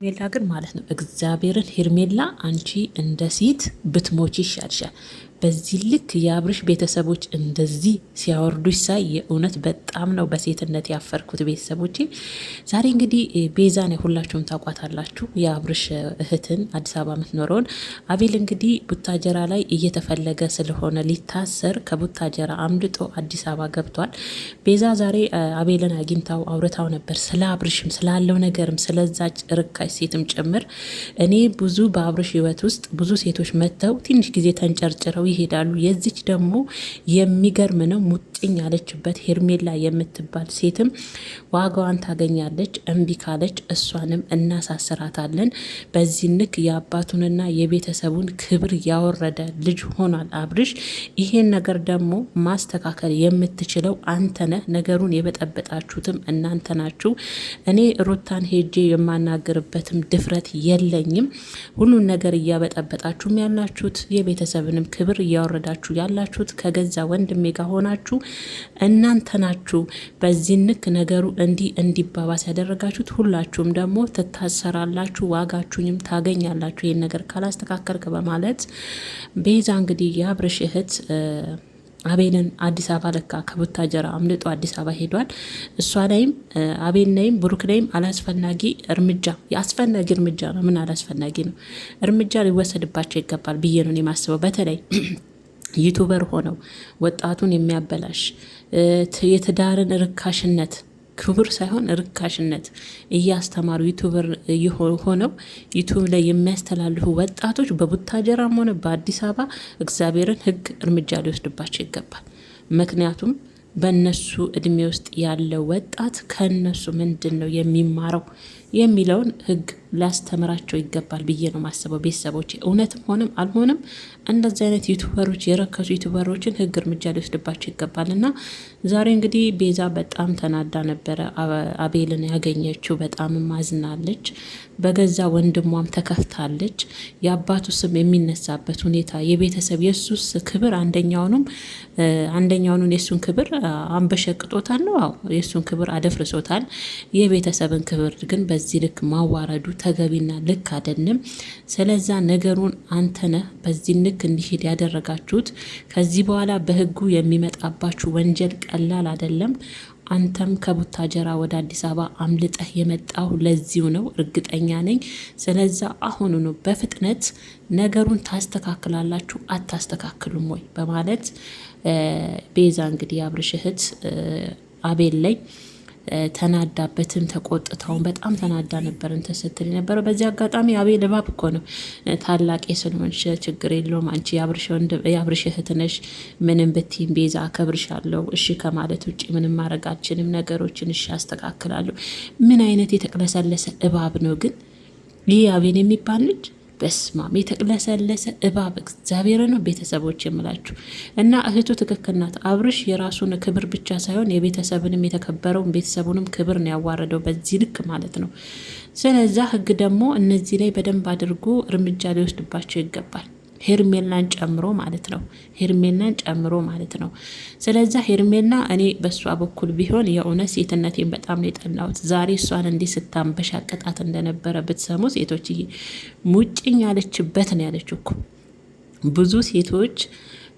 ሄርሜላ ግን ማለት ነው እግዚአብሔርን ሄርሜላ አንቺ እንደ ሴት ብትሞቺ ይሻልሻል። በዚህ ልክ የአብርሽ ቤተሰቦች እንደዚህ ሲያወርዱሽ ሳይ የእውነት በጣም ነው በሴትነት ያፈርኩት። ቤተሰቦቼ ዛሬ እንግዲህ ቤዛን ሁላችሁም ታውቋታላችሁ፣ የአብርሽ እህትን አዲስ አበባ የምትኖረውን አቤል እንግዲህ ቡታጀራ ላይ እየተፈለገ ስለሆነ ሊታሰር ከቡታጀራ አምልጦ አዲስ አበባ ገብቷል። ቤዛ ዛሬ አቤልን አግኝታው አውርታው ነበር፣ ስለ አብርሽም ስላለው ነገርም ስለዛች ርካሽ ሴትም ጭምር። እኔ ብዙ በአብርሽ ህይወት ውስጥ ብዙ ሴቶች መጥተው ትንሽ ጊዜ ተንጨርጭረው ይሄዳሉ። የዚች ደግሞ የሚገርም ነው። ሙጥኝ ያለችበት ሄርሜላ የምትባል ሴትም ዋጋዋን ታገኛለች። እምቢ ካለች እሷንም እናሳስራታለን። በዚህ ንክ የአባቱንና የቤተሰቡን ክብር ያወረደ ልጅ ሆኗል አብርሽ። ይሄን ነገር ደግሞ ማስተካከል የምትችለው አንተነህ። ነገሩን የበጠበጣችሁትም እናንተ ናችሁ። እኔ ሩታን ሄጄ የማናገርበትም ድፍረት የለኝም። ሁሉን ነገር እያበጠበጣችሁም ያላችሁት የቤተሰብንም ክብር እያወረዳችሁ ያላችሁት ከገዛ ወንድሜ ጋር ሆናችሁ እናንተ ናችሁ። በዚህ ንክ ነገሩ እንዲባባስ ያደረጋችሁት ሁላችሁም ደግሞ ትታሰራላችሁ፣ ዋጋችሁንም ታገኛላችሁ ይህን ነገር ካላስተካከልክ በማለት ቤዛ እንግዲህ የአብርሽ እህት አቤልን አዲስ አበባ ለካ ከቡታጀራ አምልጦ አዲስ አበባ ሄዷል። እሷ ላይም አቤል ላይም ብሩክ ላይም አላስፈላጊ እርምጃ ነው። ምን አላስፈላጊ ነው? እርምጃ ሊወሰድባቸው ይገባል ብዬ ነው የማስበው። በተለይ ዩቱበር ሆነው ወጣቱን የሚያበላሽ የትዳርን ርካሽነት ክቡር ሳይሆን ርካሽነት እያስተማሩ ዩቱበር ሆነው ዩቱብ ላይ የሚያስተላልፉ ወጣቶች በቡታጀራም ሆነ በአዲስ አበባ እግዚአብሔርን ሕግ እርምጃ ሊወስድባቸው ይገባል። ምክንያቱም በእነሱ እድሜ ውስጥ ያለው ወጣት ከእነሱ ምንድን ነው የሚማረው የሚለውን ሕግ ሊያስተምራቸው ይገባል ብዬ ነው ማስበው። ቤተሰቦች እውነትም ሆነም አልሆነም እንደዚህ አይነት ዩቱበሮች የረከሱ ዩቱበሮችን ሕግ እርምጃ ሊወስድባቸው ይገባል። እና ዛሬ እንግዲህ ቤዛ በጣም ተናዳ ነበረ አቤልን ያገኘችው። በጣም ማዝናለች። በገዛ ወንድሟም ተከፍታለች። የአባቱ ስም የሚነሳበት ሁኔታ የቤተሰብ የሱስ ክብር አንደኛውኑን የሱን ክብር አንበሸቅጦታል ነው። አዎ የሱን ክብር አደፍርሶታል። የቤተሰብን ክብር ግን በዚህ ልክ ማዋረዱ ተገቢና ልክ አይደለም። ስለዛ ነገሩን አንተነህ በዚህ ልክ እንዲሄድ ያደረጋችሁት። ከዚህ በኋላ በህጉ የሚመጣባችሁ ወንጀል ቀላል አይደለም። አንተም ከቡታጀራ ወደ አዲስ አበባ አምልጠህ የመጣው ለዚሁ ነው፣ እርግጠኛ ነኝ። ስለዛ አሁኑ ነው በፍጥነት ነገሩን ታስተካክላላችሁ አታስተካክሉም ወይ በማለት ቤዛ እንግዲህ አብርሽ እህት አቤል ላይ ተናዳበትም ተቆጥታውን በጣም ተናዳ ነበር እንትን ስትል የነበረው። በዚህ አጋጣሚ አቤል እባብ እኮ ነው። ታላቅ ስለሆንሽ ችግር የለውም አንቺ የአብርሽ እህት ነሽ፣ ምንም ብትይም ቤዛ አከብርሻለሁ። እሺ ከማለት ውጭ ምንም ማድረግ አልችልም። ነገሮችን እሺ አስተካክላለሁ። ምን አይነት የተቅለሰለሰ እባብ ነው ግን ይህ አቤል የሚባል ልጅ? በስማም የተቅለሰለሰ እባብ እግዚአብሔር ነው። ቤተሰቦች የምላችሁ እና እህቱ ትክክል ናት። አብርሽ የራሱን ክብር ብቻ ሳይሆን የቤተሰብንም የተከበረውን ቤተሰቡንም ክብር ነው ያዋረደው በዚህ ልክ ማለት ነው። ስለዛ ህግ ደግሞ እነዚህ ላይ በደንብ አድርጎ እርምጃ ሊወስድባቸው ይገባል። ሄርሜላን ጨምሮ ማለት ነው። ስለዛ ሄርሜላ እኔ በሷ በኩል ቢሆን የእውነት ሴትነቴን በጣም የጠላሁት ዛሬ እሷን እንዲህ ስታንበሻቅጣት እንደነበረ ብትሰሙ ሴቶችዬ፣ ሙጭኝ ያለችበት ነው ያለችው እኮ። ብዙ ሴቶች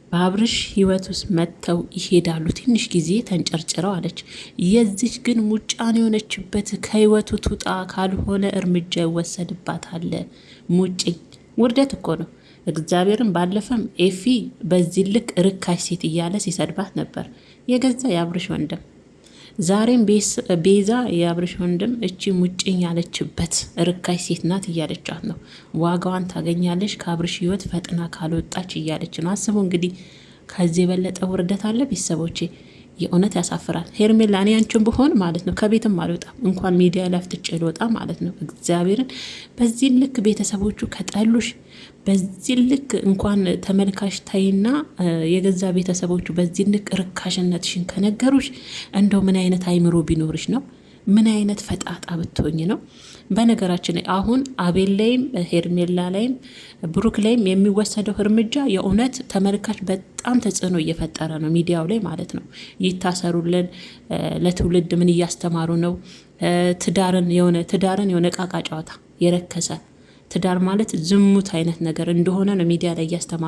በአብርሽ ህይወት ውስጥ መጥተው ይሄዳሉ ትንሽ ጊዜ ተንጨርጭረው አለች። የዚች ግን ሙጫን የሆነችበት ከህይወቱ ቱጣ ካልሆነ እርምጃ ይወሰድባታል። ሙጭኝ ውርደት እኮ ነው። እግዚአብሔርን ባለፈም ኤፊ በዚህ ልክ ርካሽ ሴት እያለ ሲሰድባት ነበር የገዛ የአብርሽ ወንድም። ዛሬም ቤዛ የአብርሽ ወንድም እቺ ሙጭኝ ያለችበት ርካሽ ሴት ናት እያለቻት ነው። ዋጋዋን ታገኛለች ከአብርሽ ህይወት ፈጥና ካልወጣች እያለች ነው። አስቡ እንግዲህ ከዚህ የበለጠ ውርደት አለ ቤተሰቦቼ? የእውነት ያሳፍራል። ሄርሜላ እኔ አንቺን ብሆን ማለት ነው ከቤትም አልወጣም፣ እንኳን ሚዲያ ላይ አፍጥጬ ልወጣ ማለት ነው። እግዚአብሔርን በዚህ ልክ ቤተሰቦቹ ከጠሉሽ፣ በዚህ ልክ እንኳን ተመልካች ታይና የገዛ ቤተሰቦቹ በዚህ ልክ ርካሽነትሽን ከነገሩሽ እንደው ምን አይነት አይምሮ ቢኖርሽ ነው? ምን አይነት ፈጣጣ ብትሆኝ ነው? በነገራችን ላይ አሁን አቤል ላይም ሄርሜላ ላይም ብሩክ ላይም የሚወሰደው እርምጃ የእውነት ተመልካች በጣም ተጽዕኖ እየፈጠረ ነው፣ ሚዲያው ላይ ማለት ነው። ይታሰሩልን፣ ለትውልድ ምን እያስተማሩ ነው? ትዳርን የሆነ ቃቃ ጨዋታ የረከሰ ትዳር ማለት ዝሙት አይነት ነገር እንደሆነ ነው ሚዲያ ላይ እያስተማሩ